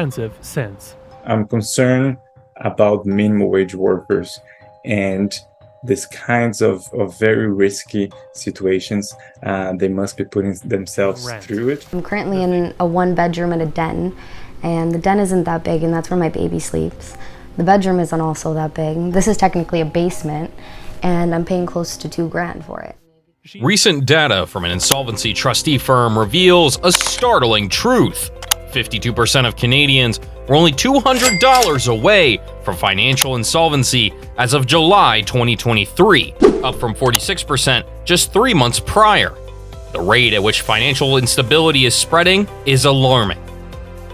expensive since. I'm concerned about minimum wage workers and these kinds of very risky situations they must be putting themselves through it. I'm currently in a 1-bedroom and a den, and the den isn't that big, and that's where my baby sleeps. The bedroom isn't also that big. This is technically a basement, and I'm paying close to $2,000 for it. Recent data from an insolvency trustee firm reveals a startling truth. 52% of Canadians were only $200 away from financial insolvency as of July 2023, up from 46% just 3 months prior. The rate at which financial instability is spreading is alarming.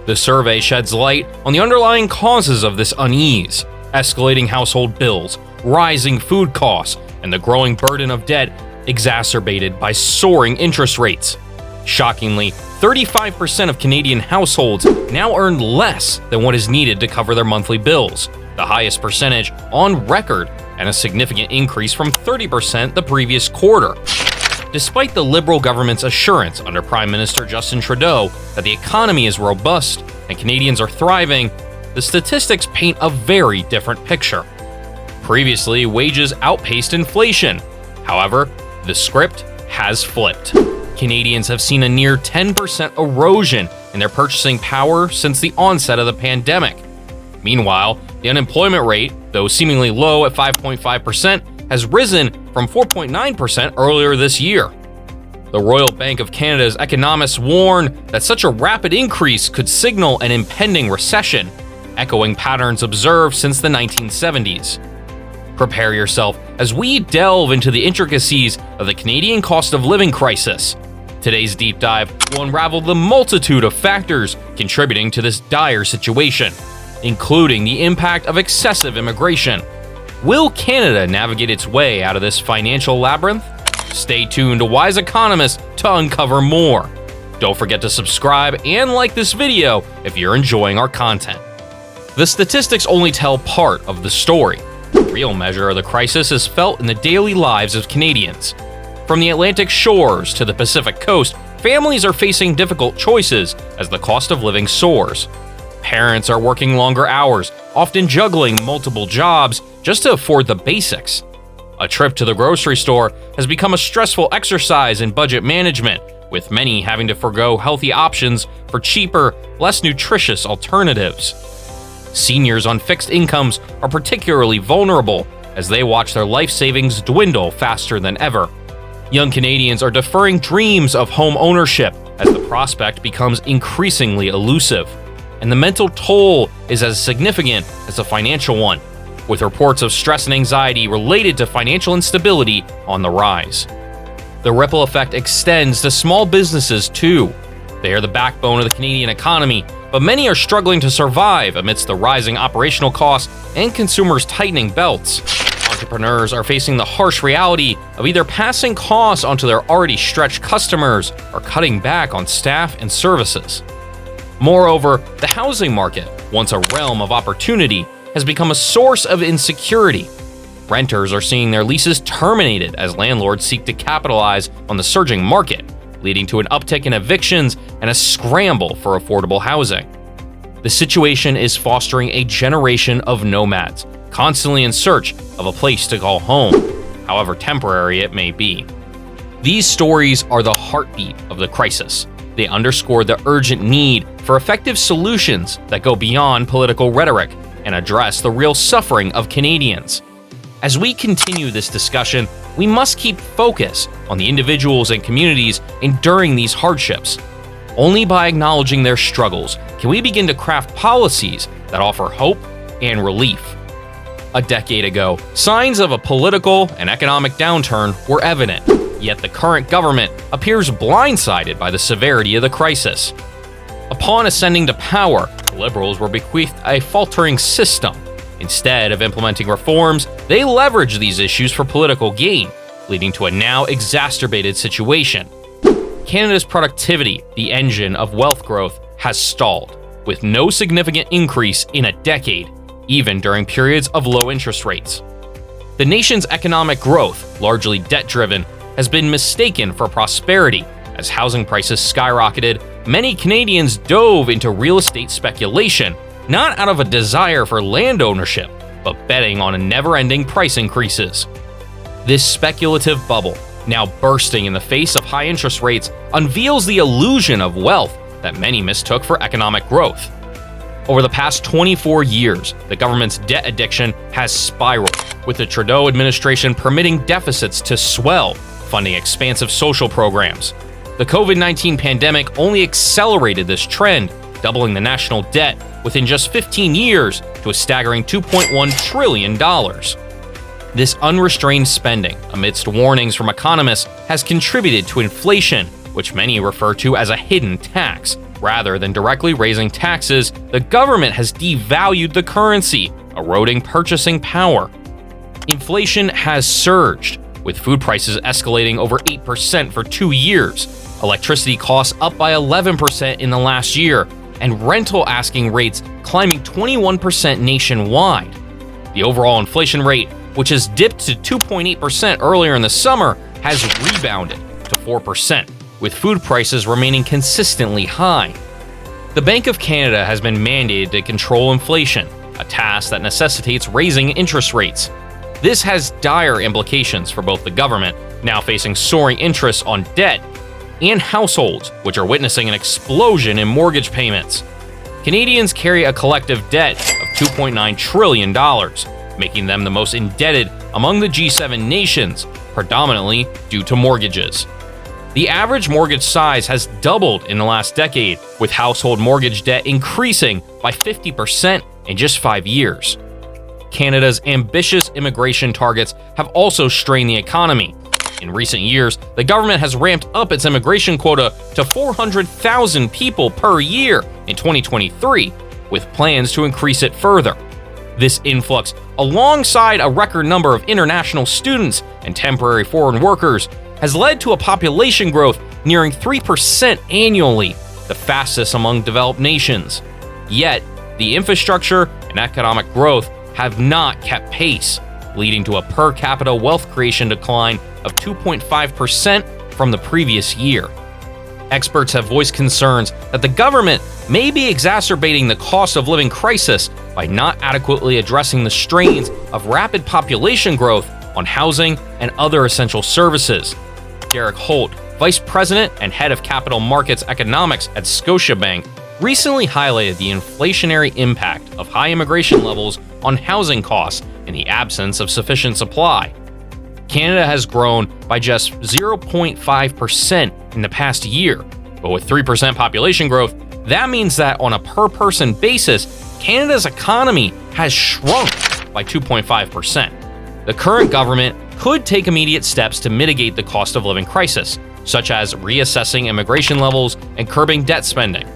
The survey sheds light on the underlying causes of this unease: escalating household bills, rising food costs, and the growing burden of debt exacerbated by soaring interest rates. Shockingly, 35% of Canadian households now earn less than what is needed to cover their monthly bills, the highest percentage on record, and a significant increase from 30% the previous quarter. Despite the Liberal government's assurance under Prime Minister Justin Trudeau that the economy is robust and Canadians are thriving, the statistics paint a very different picture. Previously, wages outpaced inflation. However, the script has flipped. Canadians have seen a near 10% erosion in their purchasing power since the onset of the pandemic. Meanwhile, the unemployment rate, though seemingly low at 5.5%, has risen from 4.9% earlier this year. The Royal Bank of Canada's economists warn that such a rapid increase could signal an impending recession, echoing patterns observed since the 1970s. Prepare yourself as we delve into the intricacies of the Canadian cost of living crisis. Today's deep dive will unravel the multitude of factors contributing to this dire situation, including the impact of excessive immigration. Will Canada navigate its way out of this financial labyrinth? Stay tuned to Wyzeconomist to uncover more. Don't forget to subscribe and like this video if you're enjoying our content. The statistics only tell part of the story. The real measure of the crisis is felt in the daily lives of Canadians. From the Atlantic shores to the Pacific coast, families are facing difficult choices as the cost of living soars. Parents are working longer hours, often juggling multiple jobs just to afford the basics. A trip to the grocery store has become a stressful exercise in budget management, with many having to forgo healthy options for cheaper, less nutritious alternatives. Seniors on fixed incomes are particularly vulnerable as they watch their life savings dwindle faster than ever. Young Canadians are deferring dreams of home ownership as the prospect becomes increasingly elusive, and the mental toll is as significant as the financial one, with reports of stress and anxiety related to financial instability on the rise. The ripple effect extends to small businesses too. They are the backbone of the Canadian economy, but many are struggling to survive amidst the rising operational costs and consumers' tightening belts. Entrepreneurs are facing the harsh reality of either passing costs onto their already stretched customers or cutting back on staff and services. Moreover, the housing market, once a realm of opportunity, has become a source of insecurity. Renters are seeing their leases terminated as landlords seek to capitalize on the surging market, leading to an uptick in evictions and a scramble for affordable housing. The situation is fostering a generation of nomads, constantly in search of a place to call home, however temporary it may be. These stories are the heartbeat of the crisis. They underscore the urgent need for effective solutions that go beyond political rhetoric and address the real suffering of Canadians. As we continue this discussion, we must keep focus on the individuals and communities enduring these hardships. Only by acknowledging their struggles can we begin to craft policies that offer hope and relief. A decade ago, signs of a political and economic downturn were evident, yet the current government appears blindsided by the severity of the crisis. Upon ascending to power, the Liberals were bequeathed a faltering system. Instead of implementing reforms, they leveraged these issues for political gain, leading to a now exacerbated situation. Canada's productivity, the engine of wealth growth, has stalled, with no significant increase in a decade, even during periods of low interest rates. The nation's economic growth, largely debt-driven, has been mistaken for prosperity as housing prices skyrocketed many Canadians dove into real estate speculation, not out of a desire for land ownership, but betting on a never-ending price increases. This speculative bubble, now bursting in the face of high interest rates, unveils the illusion of wealth that many mistook for economic growth. Over the past 24 years, the government's debt addiction has spiraled, with the Trudeau administration permitting deficits to swell, funding expansive social programs. The COVID-19 pandemic only accelerated this trend, doubling the national debt within just 15 years to a staggering $2.1 trillion. This unrestrained spending, amidst warnings from economists, has contributed to inflation, which many refer to as a hidden tax. Rather than directly raising taxes, the government has devalued the currency, eroding purchasing power. Inflation has surged, with food prices escalating over 8% for 2 years, electricity costs up by 11% in the last year, and rental asking rates climbing 21% nationwide. The overall inflation rate, which has dipped to 2.8% earlier in the summer, has rebounded to 4%, with food prices remaining consistently high. The Bank of Canada has been mandated to control inflation, a task that necessitates raising interest rates. This has dire implications for both the government, now facing soaring interest on debt, and households, which are witnessing an explosion in mortgage payments. Canadians carry a collective debt of $2.9 trillion, making them the most indebted among the G7 nations, predominantly due to mortgages. The average mortgage size has doubled in the last decade, with household mortgage debt increasing by 50% in just 5 years. Canada's ambitious immigration targets have also strained the economy. In recent years, the government has ramped up its immigration quota to 400,000 people per year in 2023, with plans to increase it further. This influx, alongside a record number of international students and temporary foreign workers, has led to a population growth nearing 3% annually, the fastest among developed nations. Yet, the infrastructure and economic growth have not kept pace, leading to a per capita wealth creation decline of 2.5% from the previous year. Experts have voiced concerns that the government may be exacerbating the cost of living crisis by not adequately addressing the strains of rapid population growth on housing and other essential services. Derek Holt, Vice President and Head of Capital Markets Economics at Scotiabank, recently highlighted the inflationary impact of high immigration levels on housing costs in the absence of sufficient supply. Canada has grown by just 0.5% in the past year, but with 3% population growth, that means that on a per-person basis, Canada's economy has shrunk by 2.5%. The current government could take immediate steps to mitigate the cost of living crisis, such as reassessing immigration levels and curbing debt spending.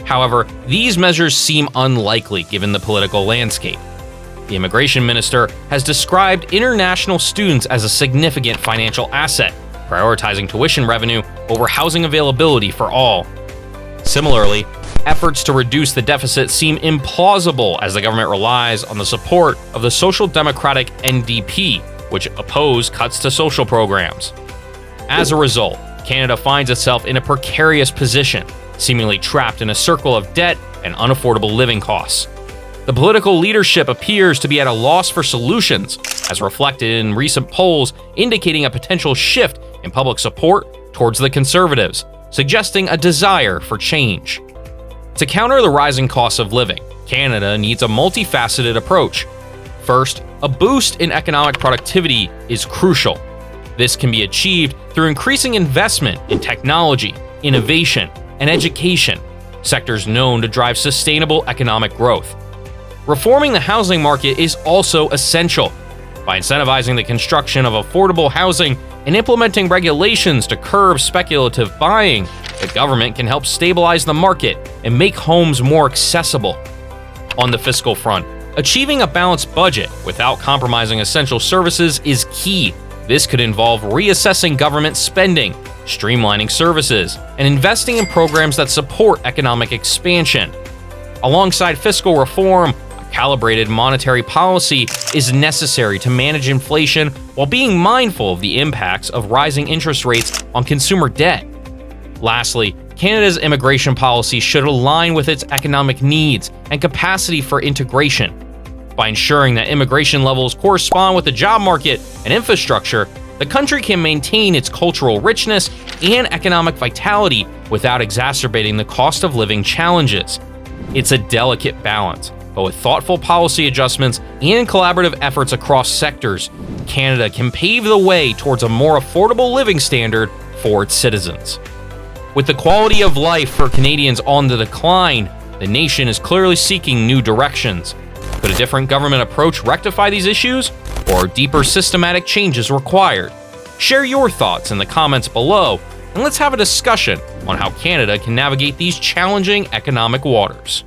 However, these measures seem unlikely given the political landscape. The immigration minister has described international students as a significant financial asset, prioritizing tuition revenue over housing availability for all. Similarly, efforts to reduce the deficit seem implausible as the government relies on the support of the Social Democratic NDP, which oppose cuts to social programs. As a result, Canada finds itself in a precarious position, seemingly trapped in a circle of debt and unaffordable living costs. The political leadership appears to be at a loss for solutions, as reflected in recent polls indicating a potential shift in public support towards the Conservatives, suggesting a desire for change. To counter the rising costs of living, Canada needs a multifaceted approach. First, a boost in economic productivity is crucial. This can be achieved through increasing investment in technology, innovation, and education, sectors known to drive sustainable economic growth. Reforming the housing market is also essential. By incentivizing the construction of affordable housing and implementing regulations to curb speculative buying, the government can help stabilize the market and make homes more accessible. On the fiscal front, achieving a balanced budget without compromising essential services is key. This could involve reassessing government spending, streamlining services, and investing in programs that support economic expansion. Alongside fiscal reform, calibrated monetary policy is necessary to manage inflation while being mindful of the impacts of rising interest rates on consumer debt. Lastly, Canada's immigration policy should align with its economic needs and capacity for integration. By ensuring that immigration levels correspond with the job market and infrastructure, the country can maintain its cultural richness and economic vitality without exacerbating the cost of living challenges. It's a delicate balance, but with thoughtful policy adjustments and collaborative efforts across sectors, Canada can pave the way towards a more affordable living standard for its citizens. With the quality of life for Canadians on the decline, the nation is clearly seeking new directions. Could a different government approach rectify these issues, or are deeper systematic changes required? Share your thoughts in the comments below, and let's have a discussion on how Canada can navigate these challenging economic waters.